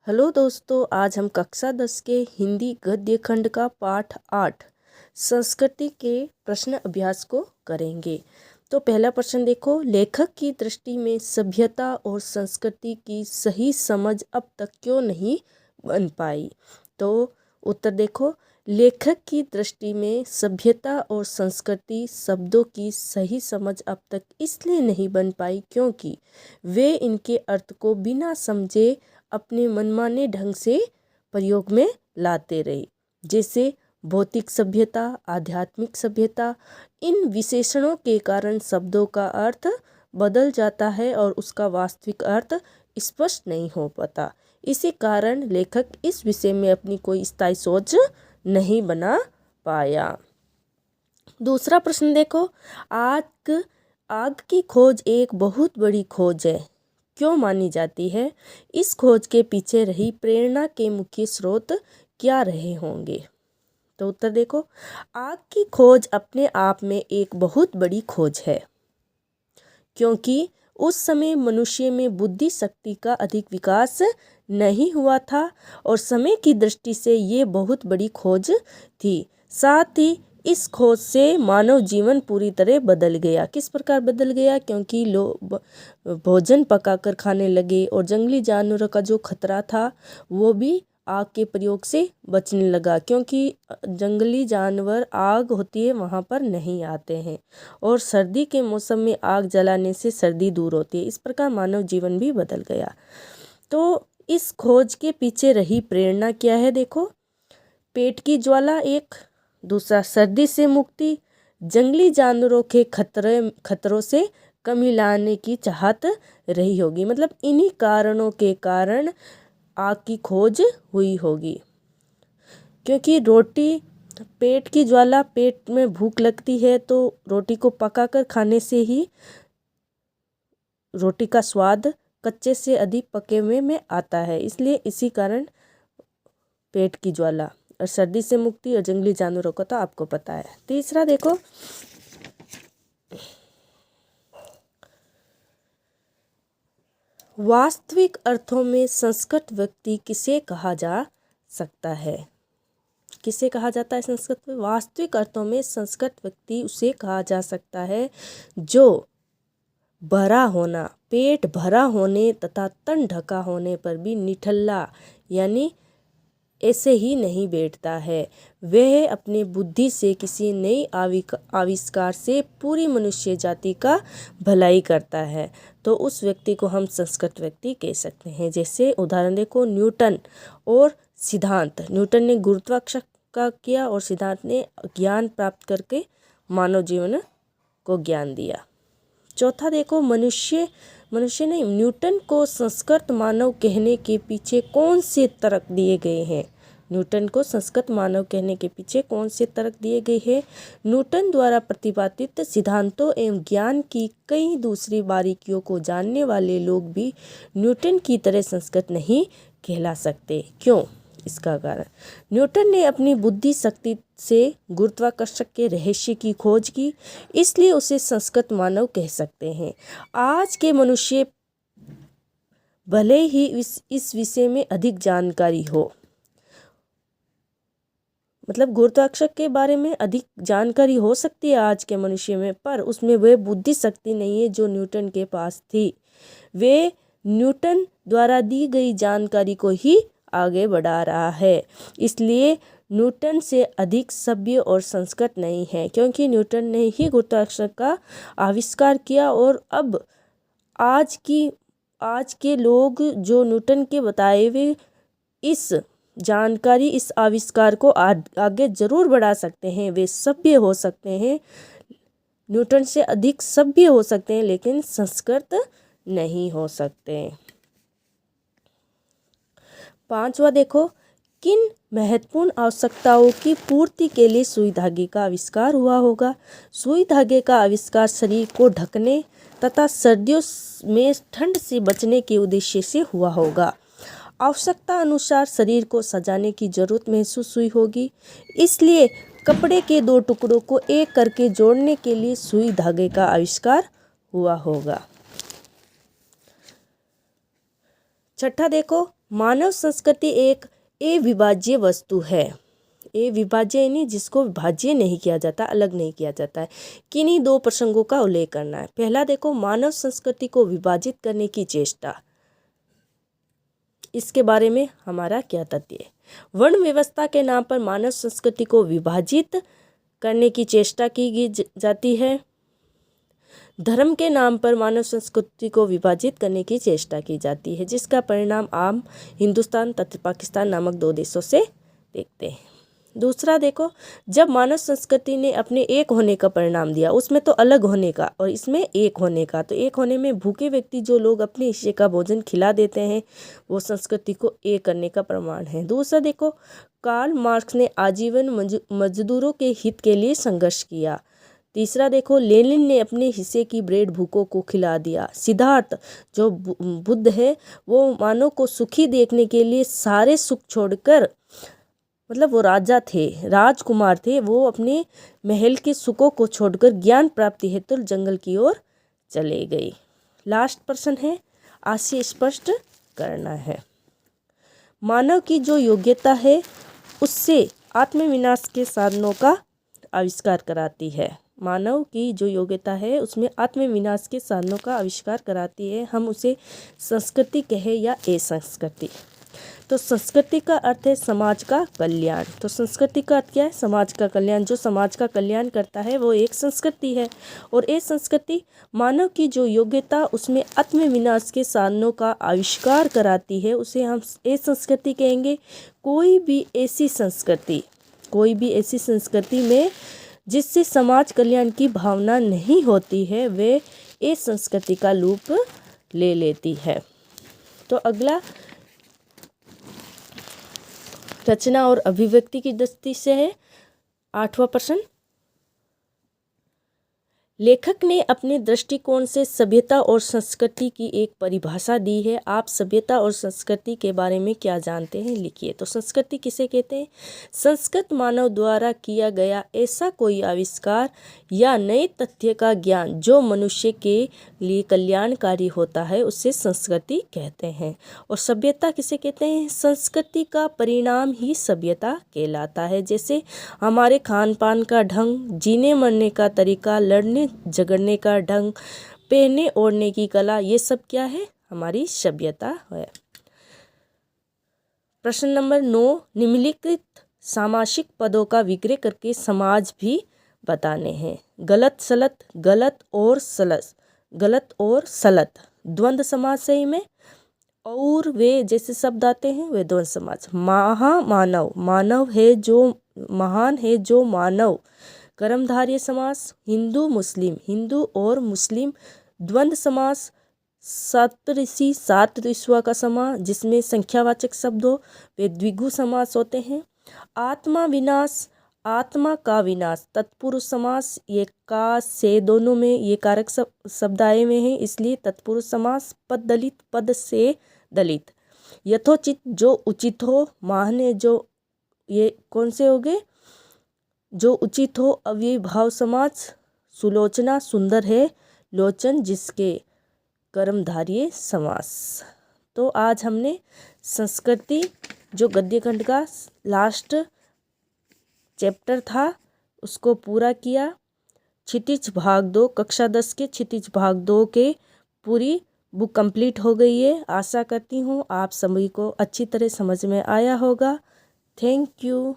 Hello दोस्तों, आज हम कक्षा 10 के हिंदी गद्य खंड का पाठ 8 संस्कृति के प्रश्न अभ्यास को करेंगे। तो पहला प्रश्न देखो, लेखक की दृष्टि में सभ्यता और संस्कृति की सही समझ अब तक क्यों नहीं बन पाई। तो उत्तर देखो, लेखक की दृष्टि में सभ्यता और संस्कृति शब्दों की सही समझ अब तक इसलिए नहीं बन पाई क्योंकि वे इनके अर्थ को बिना समझे अपने मनमाने ढंग से प्रयोग में लाते रहे। जैसे भौतिक सभ्यता, आध्यात्मिक सभ्यता, इन विशेषणों के कारण शब्दों का अर्थ बदल जाता है और उसका वास्तविक अर्थ स्पष्ट नहीं हो पाता। इसी कारण लेखक इस विषय में अपनी कोई स्थायी सोच नहीं बना पाया। दूसरा प्रश्न देखो, आग की खोज एक बहुत बड़ी खोज है, क्यों मानी जाती है? इस खोज के पीछे रही प्रेरणा के मुख्य स्रोत क्या रहे होंगे? तो उत्तर देखो, आग की खोज अपने आप में एक बहुत बड़ी खोज है, क्योंकि उस समय मनुष्य में बुद्धि शक्ति का अधिक विकास नहीं हुआ था और समय की दृष्टि से ये बहुत बड़ी खोज थी। साथ ही इस खोज से मानव जीवन पूरी तरह बदल गया। किस प्रकार बदल गया? क्योंकि लोग भोजन पकाकर खाने लगे और जंगली जानवरों का जो खतरा था वो भी आग के प्रयोग से बचने लगा, क्योंकि जंगली जानवर आग होती है वहाँ पर नहीं आते हैं और सर्दी के मौसम में आग जलाने से सर्दी दूर होती है। इस प्रकार मानव जीवन भी बदल गया। तो इस खोज के पीछे रही प्रेरणा क्या है? देखो, पेट की ज्वाला एक, दूसरा सर्दी से मुक्ति, जंगली जानवरों के खतरों से कमी लाने की चाहत रही होगी। मतलब इन्हीं कारणों के कारण आग की खोज हुई होगी। क्योंकि रोटी, पेट की ज्वाला, पेट में भूख लगती है तो रोटी को पकाकर खाने से ही रोटी का स्वाद कच्चे से अधिक पके हुए में आता है। इसलिए इसी कारण पेट की ज्वाला और सर्दी से मुक्ति और जंगली जानवरों का तो आपको पता है। तीसरा देखो, वास्तविक अर्थों में संस्कृत व्यक्ति किसे कहा जा सकता है? किसे कहा जाता है संस्कृत में? वास्तविक अर्थों में संस्कृत व्यक्ति उसे कहा जा सकता है जो भरा होना, पेट भरा होने तथा तन ढका होने पर भी निठल्ला यानी ऐसे ही नहीं बैठता है। वह अपने बुद्धि से किसी नई आविष्कार से पूरी मनुष्य जाति का भलाई करता है, तो उस व्यक्ति को हम संस्कृत व्यक्ति कह सकते हैं। जैसे उदाहरण देखो, न्यूटन और सिद्धांत। न्यूटन ने गुरुत्वाकर्षण का किया और सिद्धांत ने ज्ञान प्राप्त करके मानव जीवन को ज्ञान दिया। चौथा देखो, मनुष्य नहीं, न्यूटन को संस्कृत मानव कहने के पीछे कौन से तर्क दिए गए हैं? न्यूटन को संस्कृत मानव कहने के पीछे कौन से तर्क दिए गए हैं? न्यूटन द्वारा प्रतिपादित सिद्धांतों एवं ज्ञान की कई दूसरी बारीकियों को जानने वाले लोग भी न्यूटन की तरह संस्कृत नहीं कहला सकते। क्यों? इसका कारण, न्यूटन ने अपनी बुद्धि शक्ति से गुरुत्वाकर्षण के रहस्य की खोज की, इसलिए उसे संस्कृत मानव कह सकते हैं। आज के मनुष्य भले ही इस विषय में अधिक जानकारी हो, मतलब गुरुत्वाकर्षण के बारे में अधिक जानकारी हो सकती है आज के मनुष्य में, पर उसमें वह बुद्धि शक्ति नहीं है जो न्यूटन के पास थी। वे न्यूटन द्वारा दी गई जानकारी को ही आगे बढ़ा रहा है, इसलिए न्यूटन से अधिक सभ्य और संस्कृत नहीं है, क्योंकि न्यूटन ने ही गुरुत्वाकर्षण का आविष्कार किया। और अब आज के लोग जो न्यूटन के बताए हुए इस जानकारी, इस आविष्कार को आगे जरूर बढ़ा सकते हैं। वे सभ्य हो सकते हैं, न्यूटन से अधिक सभ्य हो सकते हैं, लेकिन संस्कृत नहीं हो सकते। पांचवा देखो, किन महत्वपूर्ण आवश्यकताओं की पूर्ति के लिए सुई धागे का आविष्कार हुआ होगा? सुई धागे का आविष्कार शरीर को ढकने तथा सर्दियों में ठंड से बचने के उद्देश्य से हुआ होगा। आवश्यकता अनुसार शरीर को सजाने की जरूरत महसूस हुई होगी, इसलिए कपड़े के दो टुकड़ों को एक करके जोड़ने के लिए सुई धागे का आविष्कार हुआ होगा। छठा देखो, मानव संस्कृति एक अविभाज्य वस्तु है। अविभाज्य यानी जिसको विभाज्य नहीं किया जाता, अलग नहीं किया जाता है। किन्हीं दो प्रसंगों का उल्लेख करना है। पहला देखो, मानव संस्कृति को विभाजित करने की चेष्टा, इसके बारे में हमारा क्या तथ्य है। वर्ण व्यवस्था के नाम पर मानव संस्कृति को विभाजित करने की चेष्टा की जाती है। धर्म के नाम पर मानव संस्कृति को विभाजित करने की चेष्टा की जाती है, जिसका परिणाम आम हिंदुस्तान तथा पाकिस्तान नामक दो देशों से देखते हैं। दूसरा देखो, जब मानव संस्कृति ने अपने एक होने का परिणाम दिया, उसमें तो अलग होने का और इसमें एक होने का, तो एक होने में भूखे व्यक्ति जो लोग अपने हिस्से का भोजन खिला देते हैं वो संस्कृति को एक करने का प्रमाण है। दूसरा देखो, कार्ल मार्क्स ने आजीवन मजदूरों के हित के लिए संघर्ष किया। तीसरा देखो, लेनिन ने अपने हिस्से की ब्रेड भूखों को खिला दिया। सिद्धार्थ जो बुद्ध है वो मानव को सुखी देखने के लिए सारे सुख छोड़कर, मतलब वो राजा थे, राजकुमार थे, वो अपने महल के सुखों को छोड़कर ज्ञान प्राप्ति हेतु जंगल की ओर चले गए। लास्ट प्रश्न है, आशय स्पष्ट करना है। मानव की जो योग्यता है उससे आत्मविनाश के साधनों का आविष्कार कराती है। मानव की जो योग्यता है उसमें आत्मविनाश के साधनों का आविष्कार कराती है। हम उसे संस्कृति कहे या असंस्कृति। तो संस्कृति का अर्थ है समाज का कल्याण। तो संस्कृति का अर्थ क्या है? समाज का कल्याण। जो समाज का कल्याण करता है वो एक संस्कृति है। और ये संस्कृति मानव की जो योग्यता उसमें आत्मविनाश के साधनों का आविष्कार कराती है, उसे हम ये संस्कृति कहेंगे। कोई भी ऐसी संस्कृति में जिससे समाज कल्याण की भावना नहीं होती है, वे ये संस्कृति का रूप ले लेती है। तो अगला रचना और अभिव्यक्ति की दृष्टि से है 8वां प्रश्न। लेखक ने अपने दृष्टिकोण से सभ्यता और संस्कृति की एक परिभाषा दी है। आप सभ्यता और संस्कृति के बारे में क्या जानते हैं, लिखिए। तो संस्कृति किसे कहते हैं? संस्कृत मानव द्वारा किया गया ऐसा कोई आविष्कार या नए तथ्य का ज्ञान जो मनुष्य के लिए कल्याणकारी होता है, उसे संस्कृति कहते हैं। और सभ्यता किसे कहते हैं? संस्कृति का परिणाम ही सभ्यता कहलाता है। जैसे हमारे खान पान का ढंग, जीने मरने का तरीका, लड़ने झगड़ने का ढंग, पहनने ओढ़ने की कला, ये सब क्या है? हमारी सभ्यता है। प्रश्न नंबर 9, निम्नलिखित सामासिक पदों का विग्रह करके समाज भी बताने हैं। गलत सलत, गलत और सलस, गलत और सलत द्वंद्व समाज सही में। और वे जैसे शब्द आते हैं वे द्वंद्व समाज। महामानव, मानव है जो महान है जो मानव, कर्मधारय समास। हिंदू मुस्लिम, हिंदू और मुस्लिम द्वंद्व समास। सप्तऋषि, सात ऋषियों का समास जिसमें संख्यावाचक शब्द हो, वे द्विगु समास होते हैं। आत्मा विनाश, आत्मा का विनाश तत्पुरुष समास। ये का से दोनों में ये कारक शब्द आए हुए हैं, इसलिए तत्पुरुष समास। पद दलित, पद से दलित। यथोचित जो उचित हो, माहने जो, ये कौन से हो गए? जो उचित हो। अव्ययीभाव समास। सुलोचना सुंदर है, लोचन जिसके, कर्मधारय समास। तो आज हमने संस्कृति जो गद्य खंड का लास्ट चैप्टर था उसको पूरा किया। क्षितिज भाग 2, कक्षा 10 के क्षितिज भाग 2 के पूरी बुक कंप्लीट हो गई है। आशा करती हूँ आप सभी को अच्छी तरह समझ में आया होगा। Thank you.